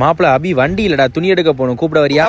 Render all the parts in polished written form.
மாப்பிள அபி வண்டி இல்லடா, துணி எடுக்க போகணும், கூப்பிட வரியா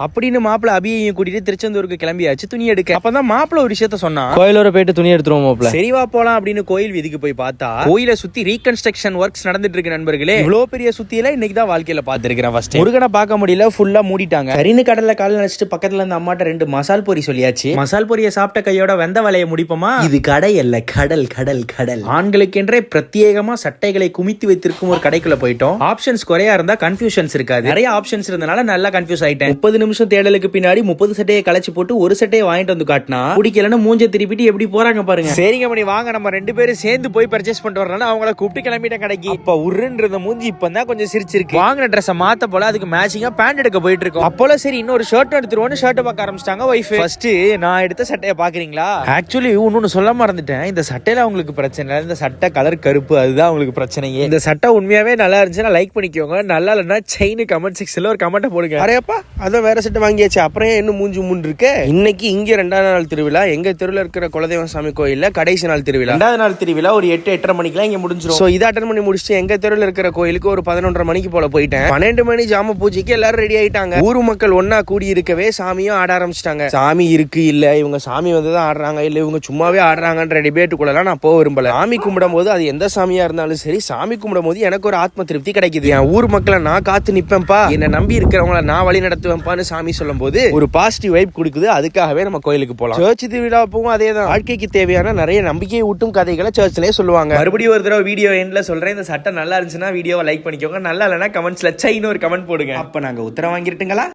அப்படின்னு மாப்பிள அபியையும் கூட்டிட்டு திருச்செந்தூருக்கு கிளம்பியாச்சு துணி எடுக்க. அப்பதான் மாப்பிள ஒரு விஷயத்த சொன்னா, கோயிலோட போயிட்டு துணி எடுத்துருவோம் மாப்பிள. சரிவா போலாம் அப்படின்னு கோயில் வீதிக்கு போய் பார்த்தா கோயிலை சுத்தி ரீகன்ஸ்ட்ரக்ஷன் ஒர்க்ஸ் நடந்துட்டு இருக்கு நண்பர்களே. இவ்வளவு பெரிய சுத்தியில இன்னைக்கு தான் வாழ்க்கையில பாத்துருக்கேன். ஃபர்ஸ்ட் முருகனை பார்க்க முடியல, ஃபுல்லா மூடிட்டாங்க. சரின்னு கடல்ல கால நினைச்சிட்டு பக்கத்துல இருந்த அம்மாட்ட 2 மசால் பொரி சொல்லியாச்சு. மசால் பொரியை சாப்பிட்ட கையோட வெந்த வலைய முடிப்போமா? இது கடை அல்ல, கடல் கடல் கடல். ஆண்களுக்கென்றே பிரத்யேகமா சட்டைகளை குமித்து வைத்திருக்கும் ஒரு கடைக்குள்ள போயிட்டோம். ஆப்ஷன்ஸ் குறையா இருந்தா கன்ஃபியூஷன்ஸ் இருக்காது. நிறைய ஆப்ஷன்ஸ் இருந்தனால நல்லா கன்ஃபியூஸ் ஆயிட்டேன். 30 நிமிஷம் தேடலுக்கு பின்னாடி 30 சட்டையை களைச்சு போட்டு ஒரு சட்டையை வாங்கிட்டு வந்து காட்டினா பிடிக்கலன்னு மூஞ்ச திருப்பிட்டு எப்படி போறாங்க பாருங்க. சரிங்க மணி, வாங்க நம்ம 2 பேரும் சேர்ந்து போய் பர்ச்சேஸ் பண்ணிட்டு வரலாம். அவங்கள கூப்பிட்டு கிளம்பிட்ட கடைக்கு. அப்ப உருன்ற மூஞ்சி இப்பதான் கொஞ்சம் சிரிச்சிருக்கு. வாங்கின ட்ரெஸ் மாத்த போல அதுக்கு மேட்சிங்கா பேண்ட் எடுக்க போயிட்டு இருக்கோம். அப்போல சரி இன்னொரு ஷர்ட் எடுத்துருவோம்னு ஷர்ட் பார்க்க ஆரம்பிச்சிட்டாங்க வைஃப். ஃபர்ஸ்ட் நான் எடுத்த சட்டையை பாக்குறீங்களா? ஆக்சுவலி இன்னொன்னு சொல்ல மறந்துட்டேன். இந்த சட்டையில அவங்களுக்கு பிரச்சனை இல்லை, இந்த சட்டை கலர் கருப்பு, அதுதான் அவங்களுக்கு பிரச்சனையே. இந்த சட்டை உண்மையாவே நல்லா இருந்துச்சுன்னா லைக் பண்ணிக்கோங்க, நல்லா இல்லைன்னா செயின் கமெண்ட் செக்ஷன்ல ஒரு கமெண்ட் போடுங்க. அரேப்பா அதான் வேற சட்டை வாங்கியாச்சு, அப்புறம் இன்னும் மூஞ்சி முன் இருக்கு. இன்னைக்கு இங்க 2வது நாள் திருவிழா. எங்க தெருவில் இருக்கிற குலதெய்வம் சாமி கோயில்ல கடைசி நாள் திருவிழா. 2வது நாள் திருவிழா ஒரு 8-8:30 மணிக்கெல்லாம் இங்க முடிஞ்சிடும். சோ இதை அட்டன் பண்ணி முடிச்சுட்டு எங்க தெருவில் இருக்கிற கோயிலுக்கு ஒரு 11:30 மணிக்கு போல போயிட்டேன். 12 மணி ஜாம பூஜைக்கு எல்லாரும் ரெடி ஆயிட்டாங்க. ஊர் மக்கள் ஒன்னா கூடி இருக்கவே சாமியும் ஆட ஆரம்பிச்சிட்டாங்க. சாமி இருக்கு இல்ல, இவங்க சாமி வந்துதான் ஆடுறாங்க இல்ல இவங்க சும்மாவே ஆடுறாங்கன்ற டிபேட்டுக்குள்ளலாம் நான் போக விரும்பல. சாமி கும்பிடும் போது அது எந்த சாமியா இருந்தாலும் சரி, சாமி கும்பிடும் போது எனக்கு ஒரு ஆத்ம திருப்தி கிடைக்குது. என் ஊர் மக்களை நான் காத்து நிப்பேன்பா, என்ன நம்பி இருக்கிறவங்கள நான் வழி நடத்துவேன்பான்னு சாமி சொல்லும் போது ஒரு பாசிட்டிவ் வைப் கொடுக்குது. அதுக்காகவே நம்ம கோயிலுக்கு போலாம். சர்ச் திருவிழா போகும் அதே தான். வாழ்க்கைக்கு தேவையான நிறைய நம்பிக்கையை ஊட்டும் கதைகளை சர்ச்லயே சொல்லுவாங்க. மறுபடியும் ஒரு தடவை வீடியோ எண்ட்ல சொல்றேன், இந்த சட்டை நல்லா இருந்துச்சுன்னா வீடியோவை லைக் பண்ணிக்கோங்க, நல்லா இல்லைன்னா கமெண்ட்ஸ்ல சைன்னு ஒரு கமெண்ட் போடுங்க. அப்ப நாங்க உத்தரவு வாங்கிட்டுங்களா?